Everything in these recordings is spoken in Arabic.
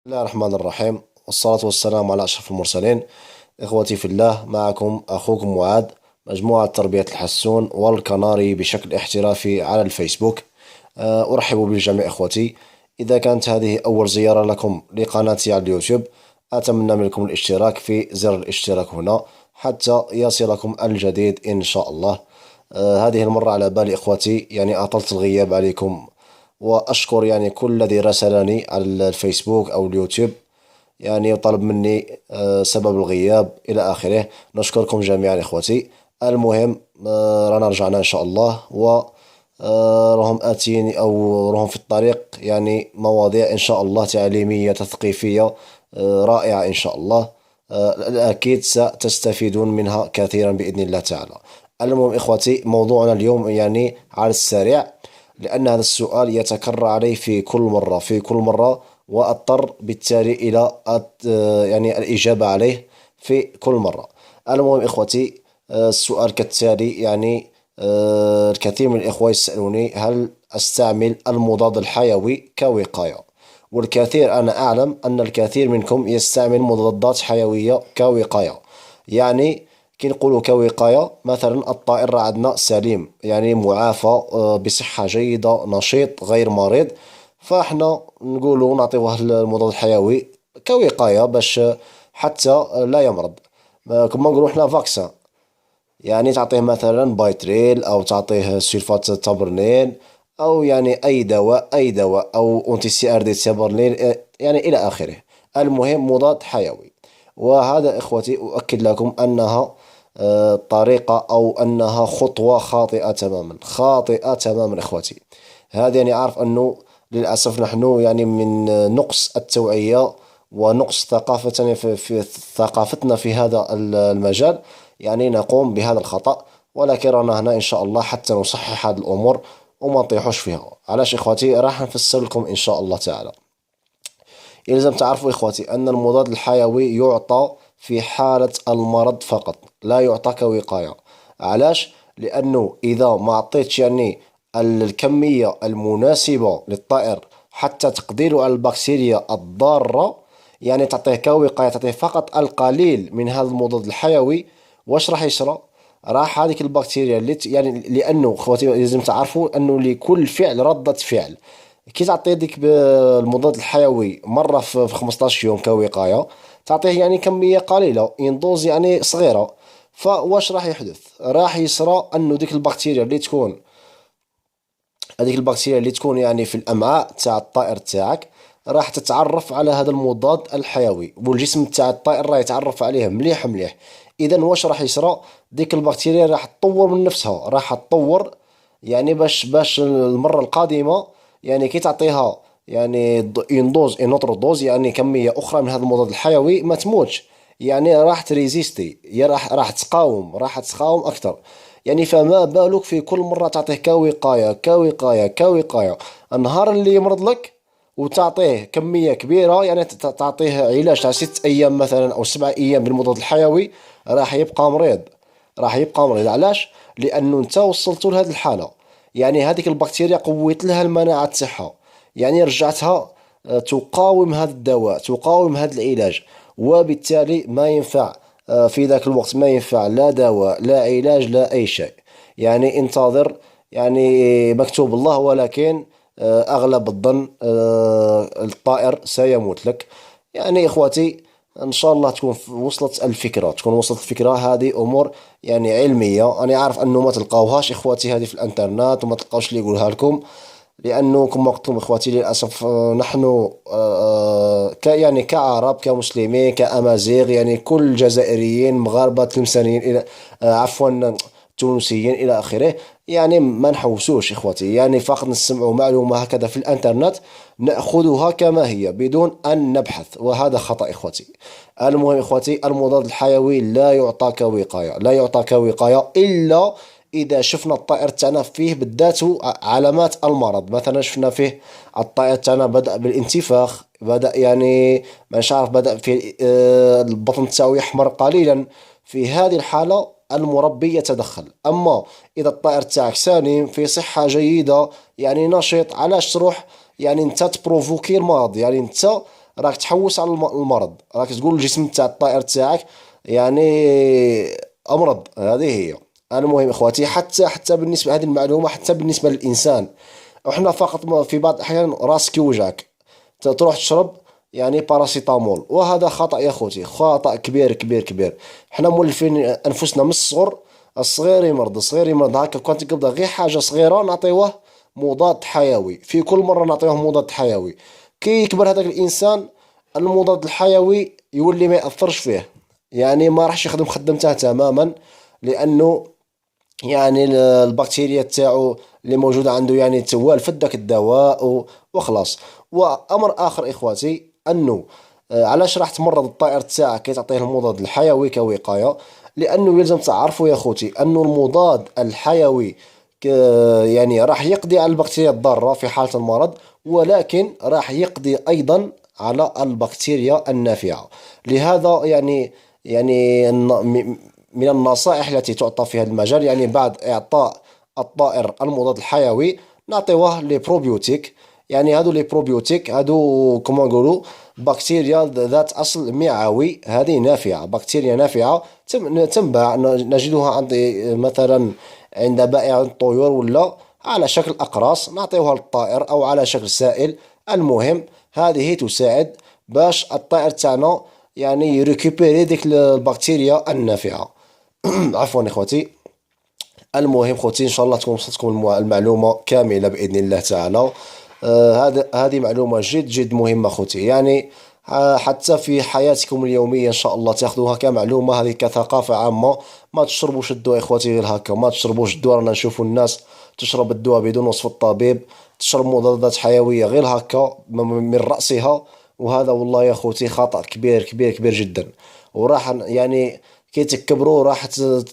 بسم الله الرحمن الرحيم، والصلاة والسلام على أشرف المرسلين. إخوتي في الله، معكم أخوكم معاذ، مجموعة تربية الحسون والكناري بشكل احترافي على الفيسبوك. أرحب بالجميع إخوتي. إذا كانت هذه أول زيارة لكم لقناتي على اليوتيوب، أتمنى منكم الاشتراك في زر الاشتراك هنا حتى يصلكم الجديد إن شاء الله. هذه المرة على بالي إخوتي، يعني أطلت الغياب عليكم، وأشكر يعني كل الذي راسلني على الفيسبوك أو اليوتيوب، يعني طلب مني سبب الغياب إلى آخره. نشكركم جميعا إخوتي. المهم، رانا رجعنا إن شاء الله، و راهم آتيني أو راهم في الطريق يعني مواضيع إن شاء الله تعليمية تثقيفية رائعة إن شاء الله. أكيد ستستفيدون منها كثيرا بإذن الله تعالى. المهم إخوتي، موضوعنا اليوم يعني على السريع، لأن هذا السؤال يتكرر علي في كل مرة، وأضطر بالتالي إلى يعني الإجابة عليه في كل مرة. المهم إخوتي، السؤال كالتالي يعني، الكثير من الإخوة يسألوني هل أستعمل المضاد الحيوي كوقاية؟ والكثير، أنا أعلم أن الكثير منكم يستعمل مضادات حيوية كوقاية. يعني كي نقولوا كوقاية، مثلا الطائر راه عندنا سليم، يعني معافى، بصحة جيدة، نشيط، غير مريض، فاحنا نقولوا نعطيوه المضاد الحيوي كوقاية باش حتى لا يمرض. كما نقولوا احنا فاكسان، يعني تعطيه مثلا بايتريل او تعطيه سلفات تابرنيل، او يعني اي دواء او اونتي سي ار دي تابرنيل، يعني الى اخره. المهم مضاد حيوي. وهذا اخوتي اؤكد لكم انها طريقة او انها خطوة خاطئة تماما، خاطئة تماما اخوتي. هذا يعني عارف انه للاسف نحن يعني من نقص التوعية ونقص ثقافة في ثقافتنا في هذا المجال، يعني نقوم بهذا الخطأ. ولكن رانا هنا إن شاء الله حتى نصحح هذه الأمور وما نطيحوش فيها. علاش إخواتي؟ راح نفسر لكم إن شاء الله تعالى. يلزم تعرفوا إخواتي أن المضاد الحيوي يعطى في حالة المرض فقط، لا يعطى كوقاية. علاش؟ لأنه إذا ما عطيتش يعني الكمية المناسبة للطائر حتى تقديره على البكتيريا الضارة، يعني تعطيه كوقاية، تعطيه فقط القليل من هذا المضاد الحيوي، واش راح يصرى؟ راح هذيك البكتيريا يعني لأنه خواتي لازم تعرفوا أنه لكل فعل ردة فعل. كي تعطيه ديك المضاد الحيوي مرة في 15 يوم كوقاية، تعطيه يعني كمية قليلة، يندوز يعني صغيرة، فواش راح يحدث؟ راح يصرى انه ديك البكتيريا اللي تكون، هذيك البكتيريا اللي تكون يعني في الامعاء تاع الطائر تاعك، راح تتعرف على هذا المضاد الحيوي، والجسم تاع الطائر راح يتعرف عليه مليح مليح. اذا واش راح يصرى؟ ديك البكتيريا راح تطور من نفسها، راح تطور، يعني باش المرة القادمة يعني كي تعطيها يعني اون دوز اون اوتر دوز، يعني كمية اخرى من هذا المضاد الحيوي، ما تموتش، يعني راح تريزيستي، يا راح تقاوم اكثر. يعني فما بالك في كل مرة تعطيه كوقاية كوقاية كوقاية، النهار اللي يمرض لك وتعطيه كمية كبيرة، يعني تعطيه علاج تاع 6 أيام مثلا أو 7 أيام بالمضاد الحيوي، راح يبقى مريض. راح يبقى مريض. علاش؟ لأنه أنت وصلته لهذه الحالة، يعني هذيك البكتيريا قويت لها المناعة تاعها، يعني رجعتها تقاوم هذا الدواء، تقاوم هذا العلاج، وبالتالي ما ينفع في ذاك الوقت، ما ينفع لا دواء لا علاج لا أي شيء. يعني انتظر، يعني مكتوب الله، ولكن أغلب الظن الطائر سيموت لك. يعني إخوتي، إن شاء الله تكون وصلت الفكرة، تكون وصلت الفكرة. هذه أمور يعني علمية، أنا عارف أنه ما تلقاوهاش إخواتي هذه في الإنترنت، وما تلقاوش اللي يقولها لكم، لأنه كما قلت لكم إخواتي للأسف نحن يعني كعرب كمسلمين كأمازيغ، يعني كل جزائريين مغاربة تلمسانيين إلى عفوا تونسيين إلى آخره، يعني ما نحوسوش إخواتي، يعني فقط نسمعوا معلومة هكذا في الإنترنت، نأخذها كما هي بدون أن نبحث، وهذا خطأ إخواتي. المهم إخواتي، المضاد الحيوي لا يعطى كوقاية، لا يعطى كوقاية إلا إذا شفنا الطائر تاعنا فيه بالذات علامات المرض. مثلا شفنا فيه الطائر تاعنا بدأ بالانتفاخ، بدأ يعني مش عارف، بدأ في البطن تاعو يحمر قليلا، في هذه الحالة المربي يتدخل. أما إذا الطائر تاعك سليم في صحة جيدة يعني نشيط، علاش تروح يعني انت تبروفوكي المرض؟ يعني انت راك تحوس على المرض، راك تقول الجسم تاع الطائر تاعك يعني امرض. هذه هي. المهم اخواتي، حتى بالنسبه هذه المعلومه، حتى بالنسبه للانسان، احنا فقط في بعض الاحيان راسك يوجعك تروح تشرب يعني باراسيتامول، وهذا خطأ يا خوتي، خطأ كبير كبير كبير. حنا مولفين انفسنا من الصغر، الصغير يمرض، الصغير يمرض، هكا كانت تقبض غير حاجه صغيره نعطيوه مضاد حيوي، في كل مره نعطيوه مضاد حيوي. كي يكبر هذاك الانسان، المضاد الحيوي يولي ما يأثرش فيه، يعني ما راحش يخدم خدمته تماما، لانه يعني البكتيريا تاعو اللي موجودة عنده يعني توالفت داك الدواء وخلاص. وأمر آخر إخواتي، أنه علاش راح تمرض الطائر تاعك كي تعطيه المضاد الحيوي كوقاية؟ لأنه يلزم تعرفوا يا خوتي أنه المضاد الحيوي ك- يعني راح يقضي على البكتيريا الضارة في حالة المرض، ولكن راح يقضي أيضا على البكتيريا النافعة. لهذا يعني من النصائح التي تعطى في هذا المجال، يعني بعد إعطاء الطائر المضاد الحيوي نعطيوه لي بروبيوتيك. يعني هادو لي بروبيوتيك هادو كما نقولوا بكتيريا ذات أصل معوي، هذه نافعة، بكتيريا نافعة تنباع، نجدها عند مثلا عند بائع الطيور، ولا على شكل أقراص نعطيوها للطائر أو على شكل سائل. المهم هذه تساعد باش الطائر تاعنا يعني يريكوبيري ديك البكتيريا النافعة. عفوا اخوتي. المهم خوتي، ان شاء الله تكون وصلتكم المعلومة كاملة بإذن الله تعالى. هذه معلومة جد جد مهمة خوتي، يعني حتى في حياتكم اليومية ان شاء الله تاخذوها كمعلومة، هذه كثقافة عامة. ما تشربوش الدواء اخوتي غير هكا، ما تشربوش الدواء، رانا نشوفوا الناس تشرب الدواء بدون وصف الطبيب، تشرب مضادات حيوية غير هكا من رأسها. وهذا والله يا خوتي خطأ كبير كبير كبير جدا، وراح يعني كي تكبروا راح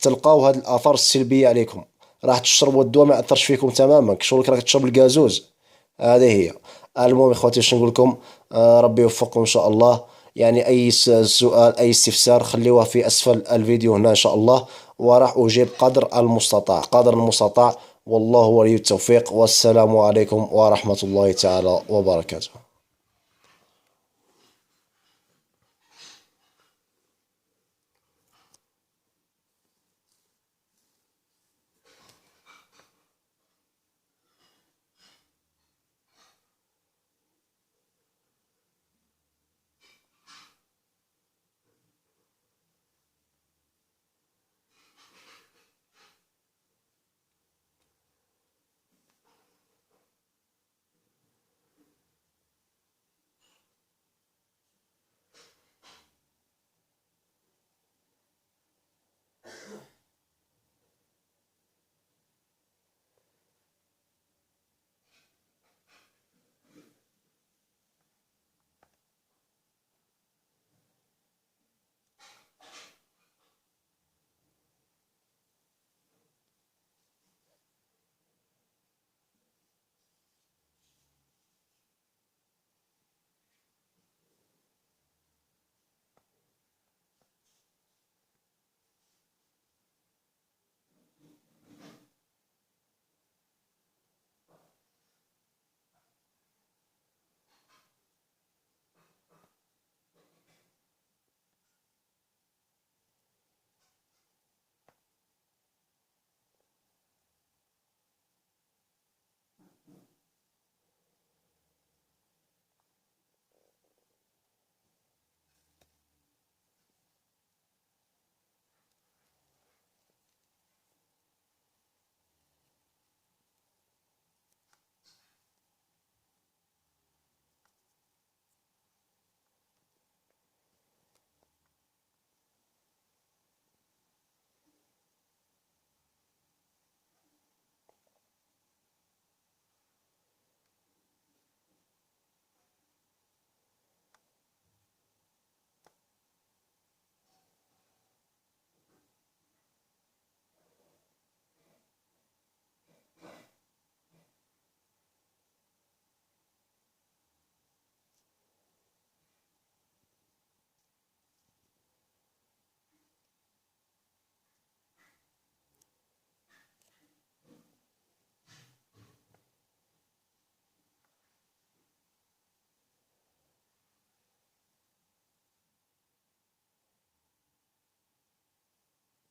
تلقاو هذه الآثار السلبية عليكم. راح تشربوا الدواء ما يأثرش فيكم تماما، كشغلك راك تشرب الغازوز. هذه هي. المهم اخواتي، واش نقول لكم، ربي يوفقكم ان شاء الله. يعني اي سؤال اي استفسار خليوه في اسفل الفيديو هنا ان شاء الله، وراح اجيب قدر المستطاع قدر المستطاع. والله ولي التوفيق، والسلام عليكم ورحمة الله تعالى وبركاته.